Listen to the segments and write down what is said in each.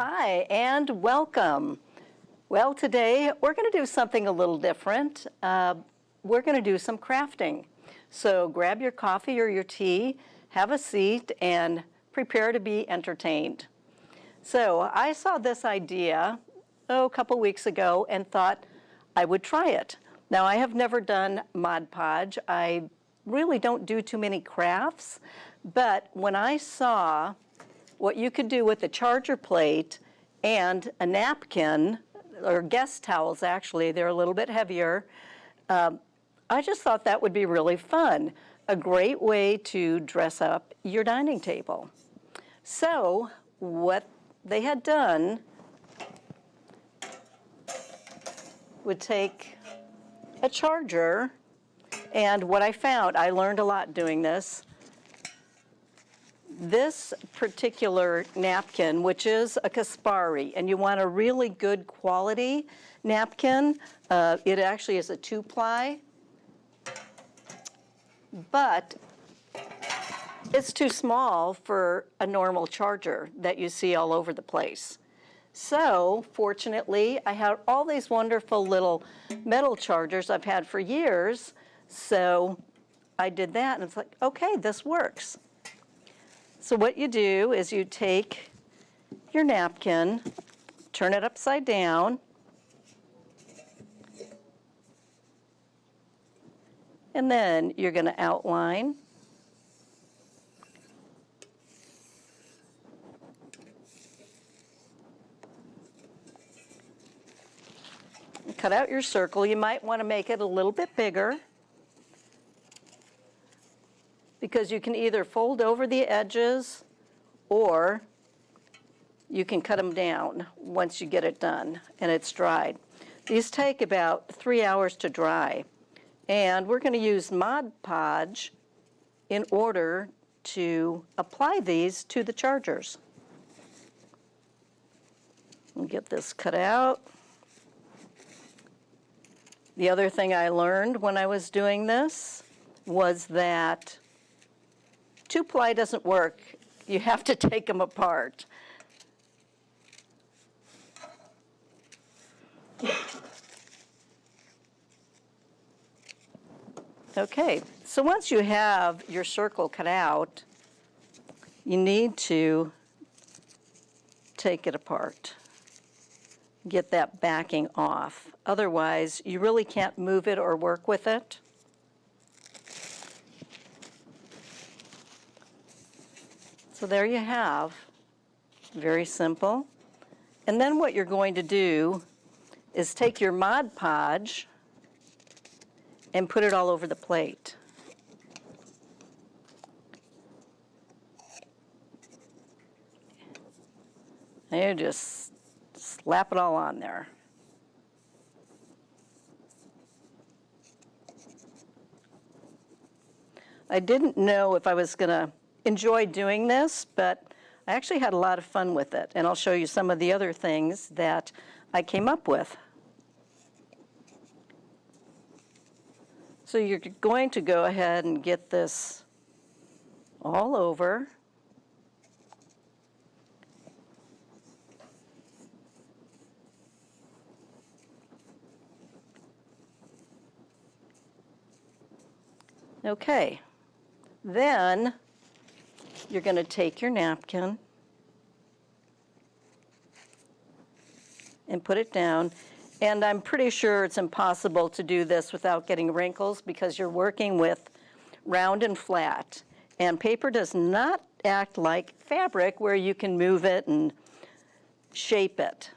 Hi, and welcome. Well, today we're going to do something a little different. We're going to do some crafting. So grab your coffee or your tea, have a seat, and prepare to be entertained. So I saw this idea, a couple weeks ago and thought I would try it. Now, I have never done Mod Podge. I really don't do too many crafts, but when I saw what you could do with a charger plate and a napkin, or guest towels actually, they're a little bit heavier, I just thought that would be really fun. A great way to dress up your dining table. So what they had done would take a charger, and what I found, I learned a lot doing this. This particular napkin, which is a Caspari, and you want a really good quality napkin, it actually is a 2-ply, but it's too small for a normal charger that you see all over the place. So, fortunately, I have all these wonderful little metal chargers I've had for years, so I did that, and it's like, okay, this works. So what you do is you take your napkin, turn it upside down, and then you're going to outline. Cut out your circle. You might want to make it a little bit bigger, because you can either fold over the edges or you can cut them down once you get it done and it's dried. These take about 3 hours to dry, and we're going to use Mod Podge in order to apply these to the chargers. I'll get this cut out. The other thing I learned when I was doing this was that 2-ply doesn't work. You have to take them apart. Okay, so once you have your circle cut out, you need to take it apart. Get that backing off. Otherwise, you really can't move it or work with it. So there you have, very simple. And then what you're going to do is take your Mod Podge and put it all over the plate. And you just slap it all on there. I didn't know if I was going to enjoy doing this, but I actually had a lot of fun with it, and I'll show you some of the other things that I came up with. So you're going to go ahead and get this all over. Okay, then you're going to take your napkin and put it down. And I'm pretty sure it's impossible to do this without getting wrinkles, because you're working with round and flat. And paper does not act like fabric where you can move it and shape it.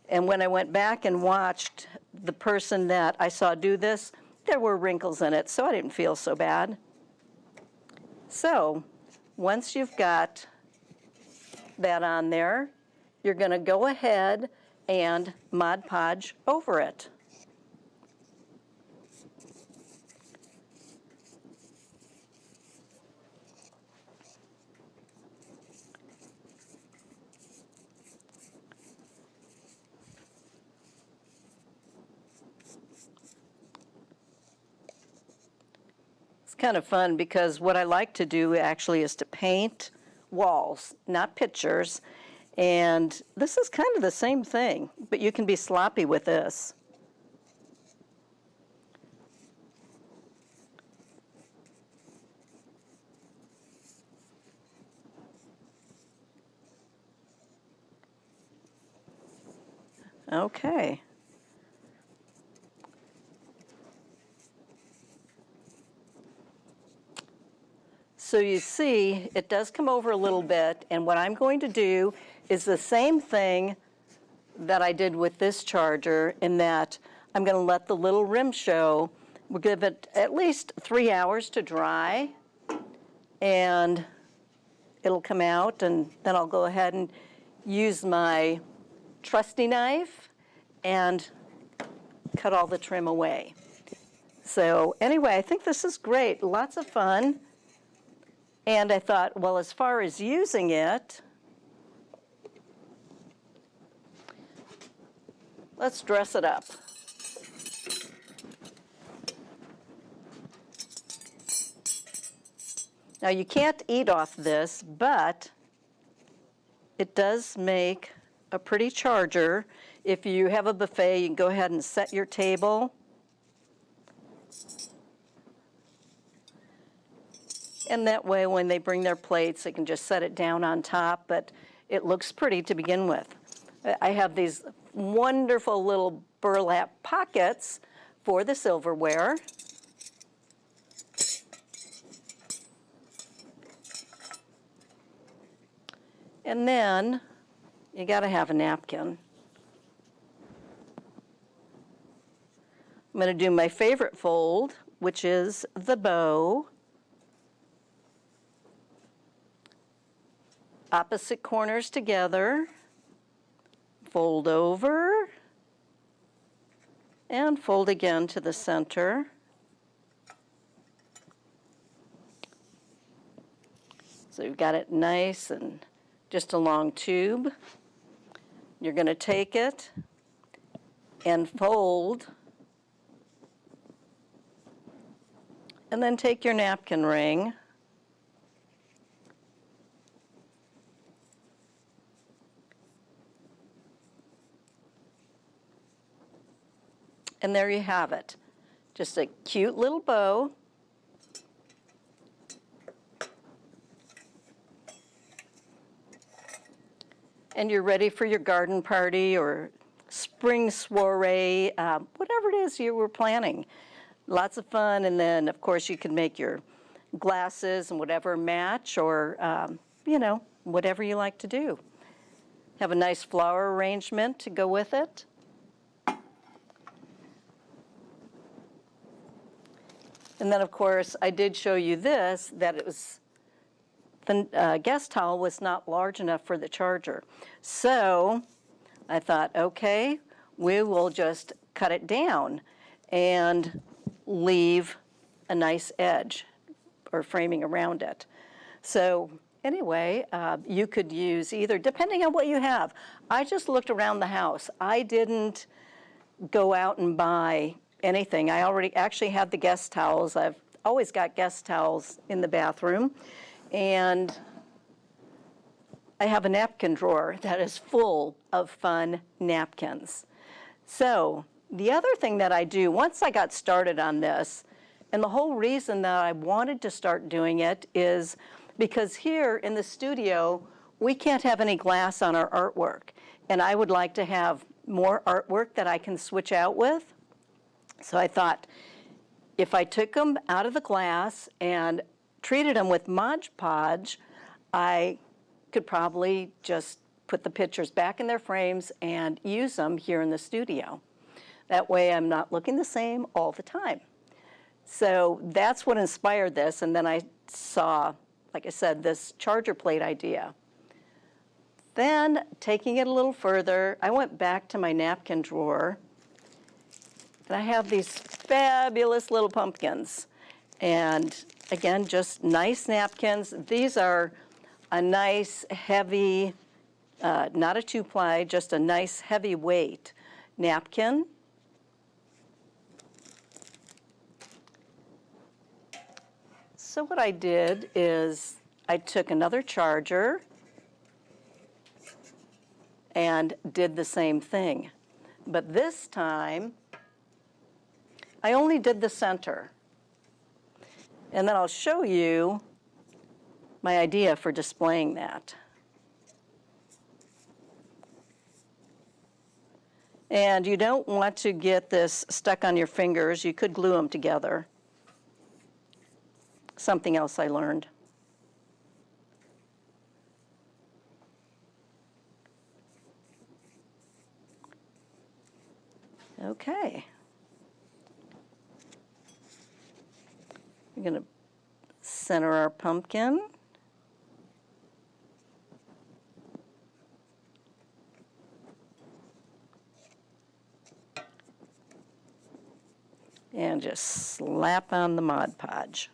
And when I went back and watched the person that I saw do this, there were wrinkles in it, so I didn't feel so bad. So once you've got that on there, you're going to go ahead and Mod Podge over it. It's kind of fun because what I like to do actually is to paint walls, not pictures. And this is kind of the same thing, but you can be sloppy with this. Okay. So you see, it does come over a little bit, and what I'm going to do is the same thing that I did with this charger, in that I'm going to let the little rim show. We'll give it at least 3 hours to dry, and it'll come out, and then I'll go ahead and use my trusty knife and cut all the trim away. So anyway, I think this is great, lots of fun. And I thought, well, as far as using it, let's dress it up. Now, you can't eat off this, but it does make a pretty charger. If you have a buffet, you can go ahead and set your table. And that way, when they bring their plates, they can just set it down on top, but it looks pretty to begin with. I have these wonderful little burlap pockets for the silverware. And then you got to have a napkin. I'm going to do my favorite fold, which is the bow. Opposite corners together, fold over, and fold again to the center. So you've got it nice and just a long tube. You're going to take it and fold, and then take your napkin ring and there you have it. Just a cute little bow. And you're ready for your garden party or spring soiree, whatever it is you were planning. Lots of fun, and then of course you can make your glasses and whatever match, or whatever you like to do. Have a nice flower arrangement to go with it. And then, of course, I did show you this, that it was, the guest towel was not large enough for the charger. So I thought, okay, we will just cut it down and leave a nice edge or framing around it. So anyway, you could use either, depending on what you have. I just looked around the house. I didn't go out and buy anything. I already actually had the guest towels. I've always got guest towels in the bathroom. And I have a napkin drawer that is full of fun napkins. So the other thing that I do, once I got started on this, and the whole reason that I wanted to start doing it is because here in the studio, we can't have any glass on our artwork. And I would like to have more artwork that I can switch out with. So I thought, if I took them out of the glass and treated them with Mod Podge, I could probably just put the pictures back in their frames and use them here in the studio. That way I'm not looking the same all the time. So that's what inspired this, and then I saw, like I said, this charger plate idea. Then, taking it a little further, I went back to my napkin drawer, and I have these fabulous little pumpkins. And again, just nice napkins. These are a nice, heavy, not a 2-ply, just a nice, heavyweight napkin. So what I did is I took another charger, and did the same thing. But this time, I only did the center. And then I'll show you my idea for displaying that. And you don't want to get this stuck on your fingers. You could glue them together. Something else I learned. Okay. We're going to center our pumpkin. And just slap on the Mod Podge.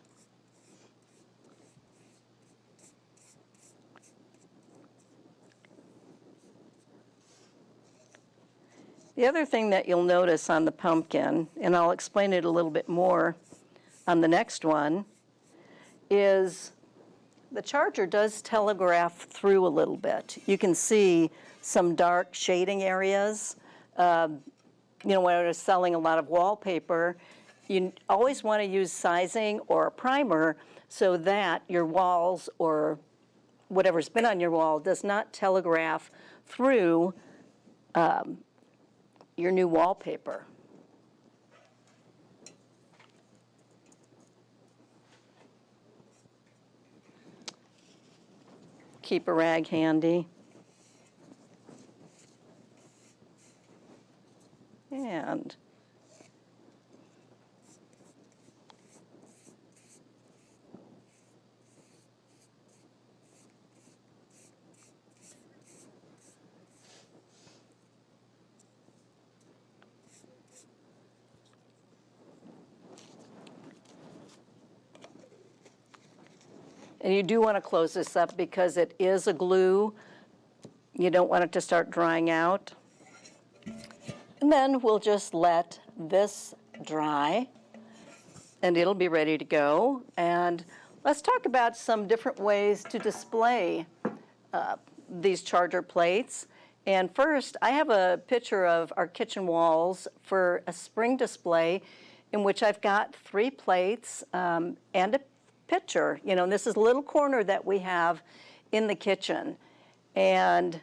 The other thing that you'll notice on the pumpkin, and I'll explain it a little bit more on the next one, is the charger does telegraph through a little bit. You can see some dark shading areas. You know, when I was selling a lot of wallpaper, you always want to use sizing or a primer so that your walls or whatever's been on your wall does not telegraph through your new wallpaper. Keep a rag handy. And you do want to close this up because it is a glue. You don't want it to start drying out. And then we'll just let this dry and it'll be ready to go. And let's talk about some different ways to display these charger plates. And first, I have a picture of our kitchen walls for a spring display in which I've got 3 plates and a picture. You know, and this is a little corner that we have in the kitchen. And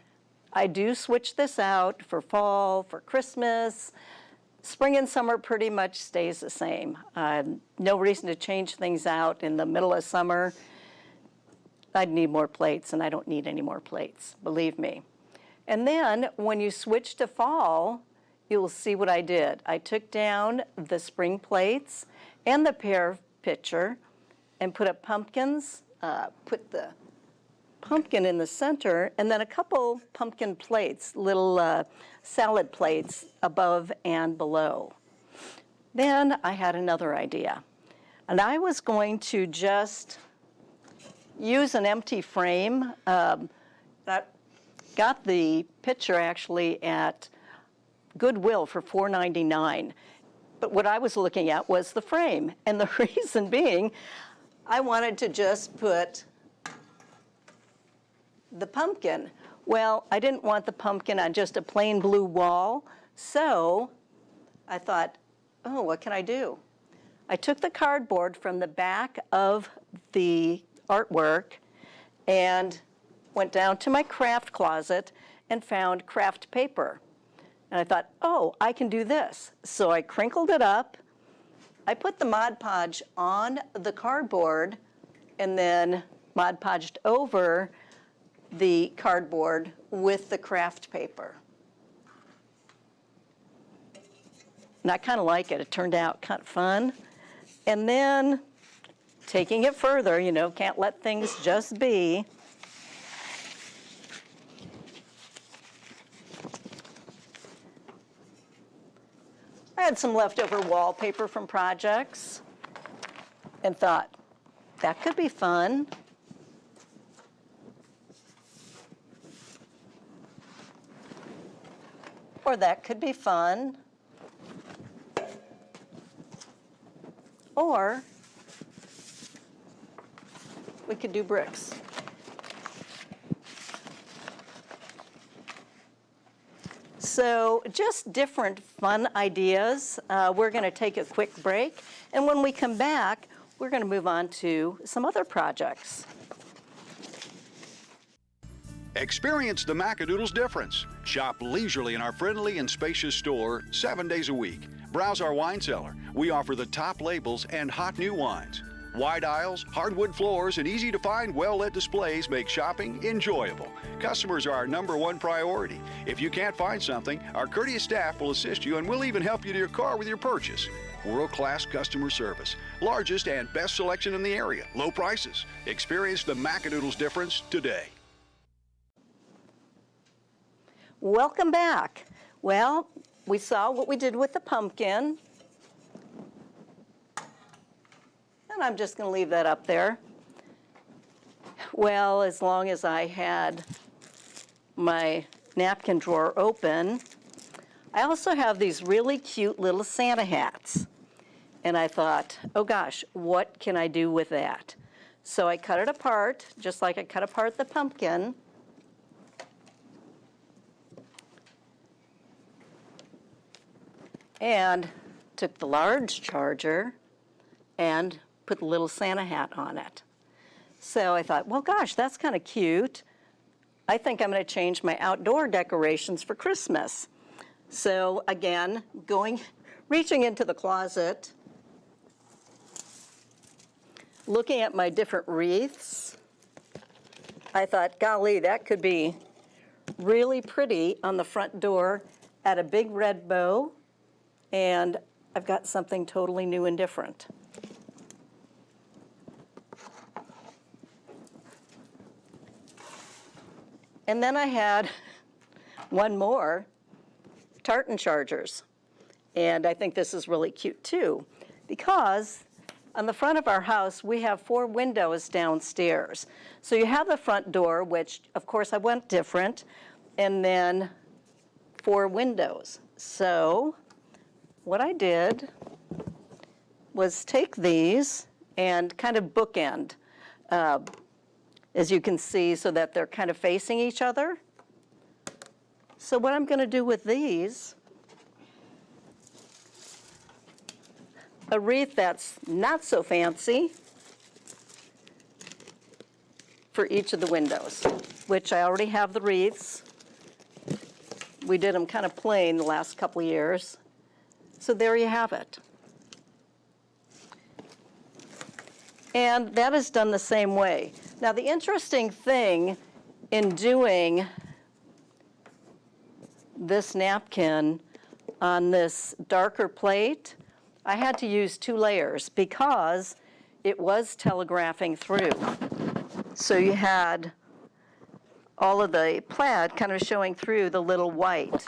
I do switch this out for fall, for Christmas. Spring and summer pretty much stays the same. No reason to change things out in the middle of summer. I'd need more plates, and I don't need any more plates, believe me. And then when you switch to fall, you'll see what I did. I took down the spring plates and the pear pitcher and put up pumpkins, put the pumpkin in the center, and then a couple pumpkin plates, little salad plates above and below. Then I had another idea, and I was going to just use an empty frame. That got the picture actually at Goodwill for $4.99, but what I was looking at was the frame, and the reason being, I wanted to just put the pumpkin. Well, I didn't want the pumpkin on just a plain blue wall, so I thought, oh, what can I do? I took the cardboard from the back of the artwork and went down to my craft closet and found craft paper. And I thought, oh, I can do this. So I crinkled it up. I put the Mod Podge on the cardboard and then Mod Podged over the cardboard with the craft paper. And I kind of like it. It turned out kind of fun. And then taking it further, you know, can't let things just be. I had some leftover wallpaper from projects and thought, that could be fun. Or that could be fun. Or we could do bricks. So just different fun ideas. We're going to take a quick break, and when we come back, we're going to move on to some other projects. Experience the Macadoodle's difference. Shop leisurely in our friendly and spacious store 7 days a week. Browse our wine cellar. We offer the top labels and hot new wines. Wide aisles, hardwood floors, and easy-to-find, well-lit displays make shopping enjoyable. Customers are our #1 priority. If you can't find something, our courteous staff will assist you, and we'll even help you to your car with your purchase. World-class customer service. Largest and best selection in the area. Low prices. Experience the Macadoodle's difference today. Welcome back. Well, we saw what we did with the pumpkin. And I'm just going to leave that up there. Well, as long as I had my napkin drawer open, I also have these really cute little Santa hats. And I thought, oh gosh, what can I do with that? So I cut it apart, just like I cut apart the pumpkin. And took the large charger and put the little Santa hat on it. So I thought, well, gosh, that's kind of cute. I think I'm going to change my outdoor decorations for Christmas. So again, reaching into the closet, looking at my different wreaths, I thought, golly, that could be really pretty on the front door, add a big red bow, and I've got something totally new and different. And then I had one more, tartan chargers. And I think this is really cute too, because on the front of our house, we have 4 windows downstairs. So you have the front door, which of course I went different, and then 4 windows. So what I did was take these and kind of bookend, as you can see, so that they're kind of facing each other. So what I'm going to do with these, a wreath that's not so fancy for each of the windows, which I already have the wreaths. We did them kind of plain the last couple of years. So there you have it. And that is done the same way. Now the interesting thing in doing this napkin on this darker plate, I had to use 2 layers because it was telegraphing through. So you had all of the plaid kind of showing through the little white.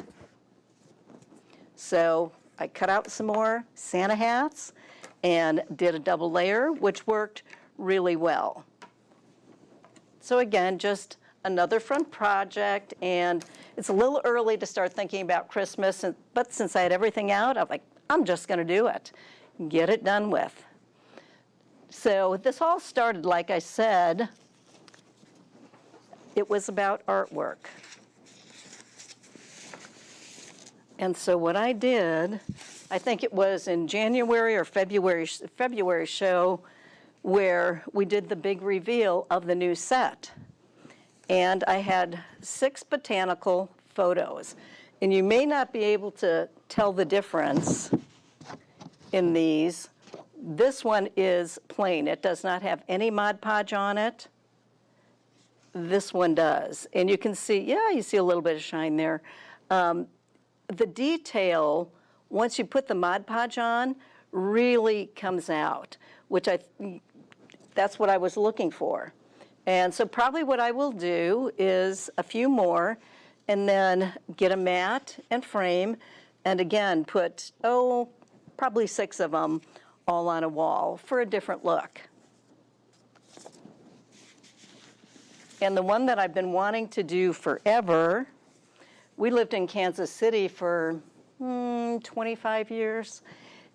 So I cut out some more Santa hats and did a double layer, which worked really well. So again, just another fun project, and it's a little early to start thinking about Christmas, but since I had everything out, I'm like, I'm just going to do it, get it done with. So this all started, like I said, it was about artwork. And so what I did, I think it was in January or February show, where we did the big reveal of the new set. And I had 6 botanical photos. And you may not be able to tell the difference in these. This one is plain. It does not have any Mod Podge on it. This one does. And you can see, yeah, you see a little bit of shine there. The detail, once you put the Mod Podge on, really comes out, which that's what I was looking for. And so probably what I will do is a few more and then get a mat and frame, and again put, probably 6 of them all on a wall for a different look. And the one that I've been wanting to do forever, we lived in Kansas City for 25 years,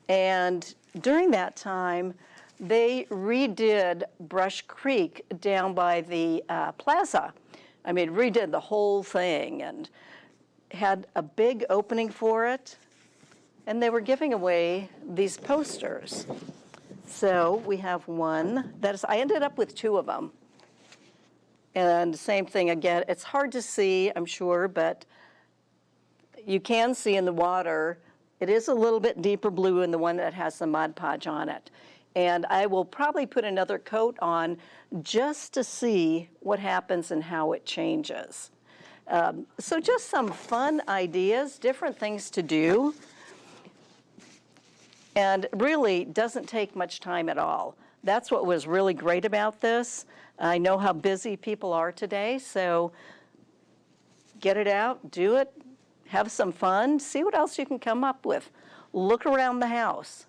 and during that time, they redid Brush Creek down by the plaza. I mean, redid the whole thing and had a big opening for it, and they were giving away these posters. So we have one that is, I ended up with 2 of them. And same thing again, it's hard to see, I'm sure, but you can see in the water. It is a little bit deeper blue in the one that has the Mod Podge on it. And I will probably put another coat on just to see what happens and how it changes. So just some fun ideas, different things to do. And really doesn't take much time at all. That's what was really great about this. I know how busy people are today, so get it out, do it, have some fun, see what else you can come up with. Look around the house.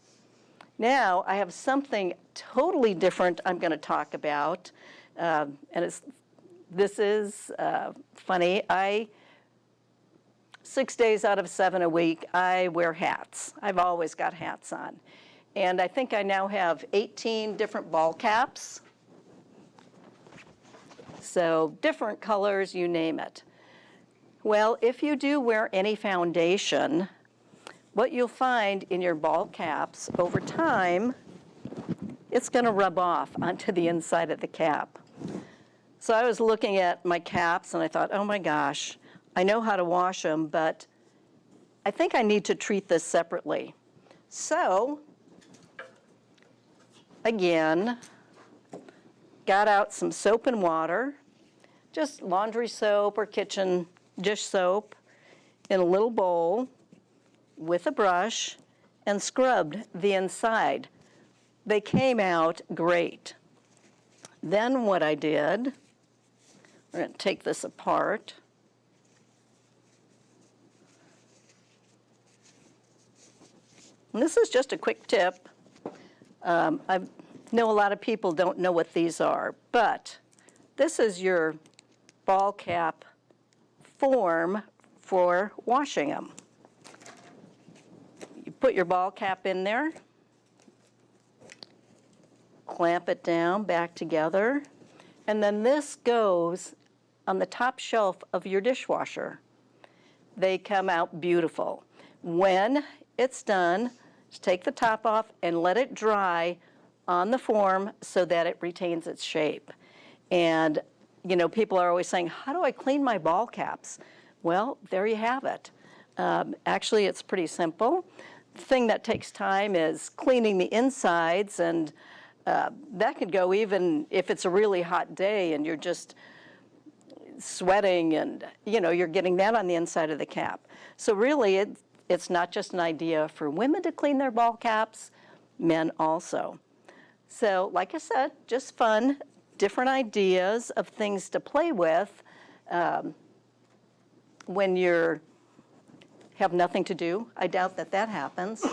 Now, I have something totally different I'm going to talk about, and this is funny. 6 days out of 7 a week, I wear hats. I've always got hats on. And I think I now have 18 different ball caps. So different colors, you name it. Well, if you do wear any foundation, what you'll find in your ball caps over time, it's going to rub off onto the inside of the cap. So I was looking at my caps and I thought, oh my gosh, I know how to wash them, but I think I need to treat this separately. So, again, got out some soap and water, just laundry soap or kitchen dish soap in a little bowl with a brush and scrubbed the inside. They came out great. Then what I did, we're going to take this apart. And this is just a quick tip. I know a lot of people don't know what these are, but this is your ball cap form for washing them. You put your ball cap in there, clamp it down back together, and then this goes on the top shelf of your dishwasher. They come out beautiful. When it's done, just take the top off and let it dry on the form so that it retains its shape. And, you know, people are always saying, how do I clean my ball caps? Well, there you have it. Actually, it's pretty simple. The thing that takes time is cleaning the insides, and that could go even if it's a really hot day and you're just sweating and, you know, you're getting that on the inside of the cap. So really, it's not just an idea for women to clean their ball caps, men also. So like I said, just fun, different ideas of things to play with when you have nothing to do. I doubt that that happens.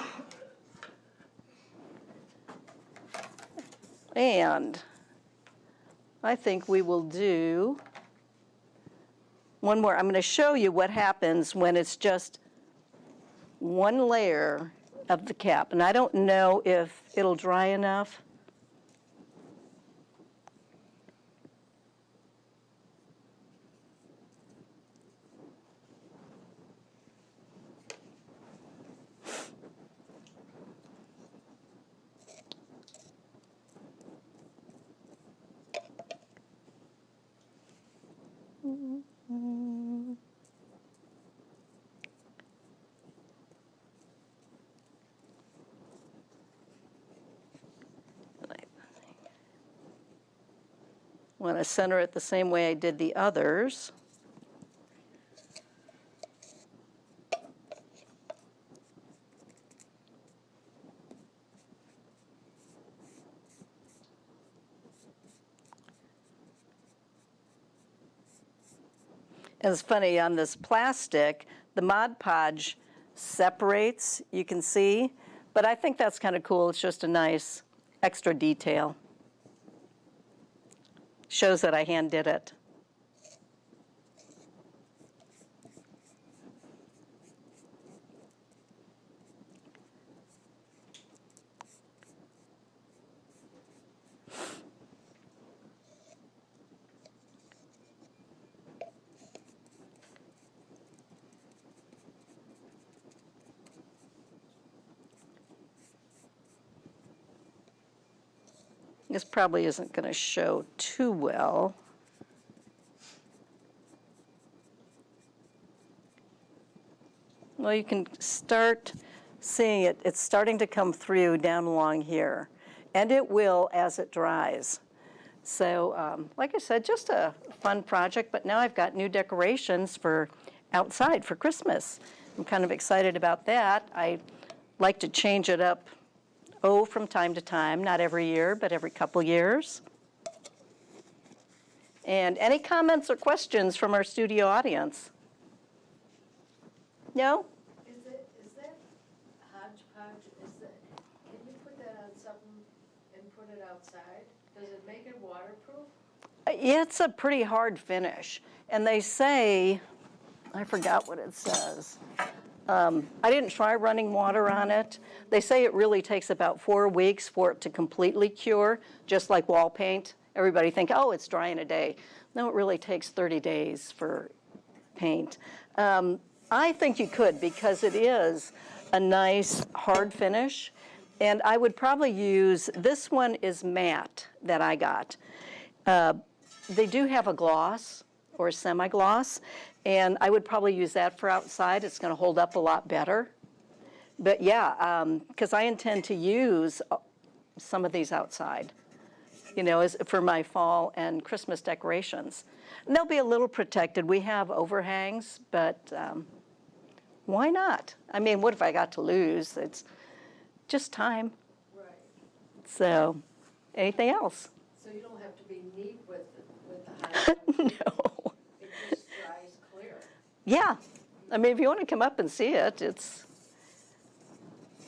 And I think we will do one more. I'm going to show you what happens when it's just one layer of the cap. And I don't know if it'll dry enough. I want to center it the same way I did the others. And it's funny, on this plastic, the Mod Podge separates, you can see, but I think that's kind of cool. It's just a nice extra detail. Shows that I hand did it. This probably isn't going to show too well. Well, you can start seeing it. It's starting to come through down along here, and it will as it dries. So, like I said, just a fun project, but now I've got new decorations for outside for Christmas. I'm kind of excited about that. I like to change it up, from time to time, not every year, but every couple years. And any comments or questions from our studio audience? No? Is that hodgepodge, can you put that on something and put it outside? Does it make it waterproof? Yeah, it's a pretty hard finish. And they say, I forgot what it says. I didn't try running water on it. They say it really takes about 4 weeks for it to completely cure, just like wall paint. Everybody think, oh, it's dry in a day. No, it really takes 30 days for paint. I think you could, because it is a nice hard finish. And I would probably use, this one is matte that I got. They do have a gloss or a semi-gloss, and I would probably use that for outside. It's going to hold up a lot better. But yeah, because I intend to use some of these outside, as for my fall and Christmas decorations. And they'll be a little protected. We have overhangs, but why not? I mean, what if I got to lose? It's just time. Right. So, anything else? So you don't have to be neat with the hodgepodge? No. It just dries clear? Yeah. I mean, if you want to come up and see it,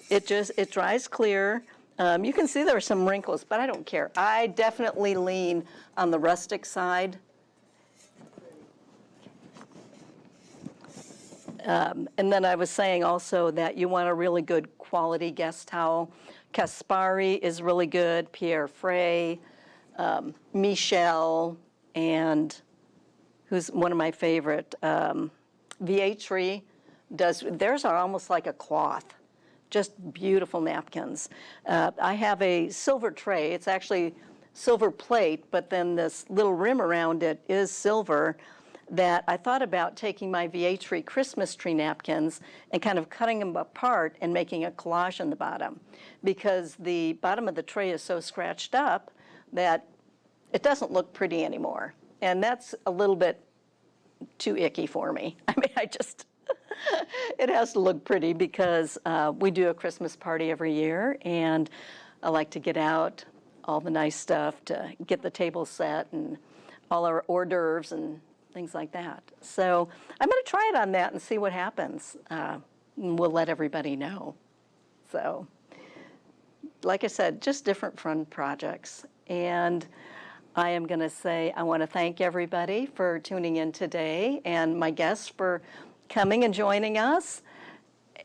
it dries clear. You can see there are some wrinkles, but I don't care. I definitely lean on the rustic side. And then I was saying also that you want a really good quality guest towel. Caspari is really good, Pierre Frey, Michel, and who's one of my favorite, Vietri does, theirs are almost like a cloth, just beautiful napkins. I have a silver tray. It's actually silver plate, but then this little rim around it is silver, that I thought about taking my Vietri Christmas tree napkins and kind of cutting them apart and making a collage on the bottom, because the bottom of the tray is so scratched up that it doesn't look pretty anymore. And that's a little bit too icky for me. I mean, it has to look pretty, because we do a Christmas party every year, and I like to get out all the nice stuff to get the table set and all our hors d'oeuvres and things like that. So I'm going to try it on that and see what happens. We'll let everybody know. So, like I said, just different fun projects. And I am going to say I want to thank everybody for tuning in today, and my guests for coming and joining us.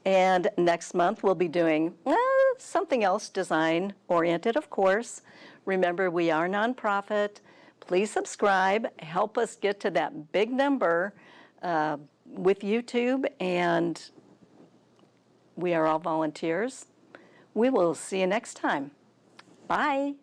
And next month we'll be doing something else design-oriented, of course. Remember, we are nonprofit. Please subscribe. Help us get to that big number with YouTube, and we are all volunteers. We will see you next time. Bye.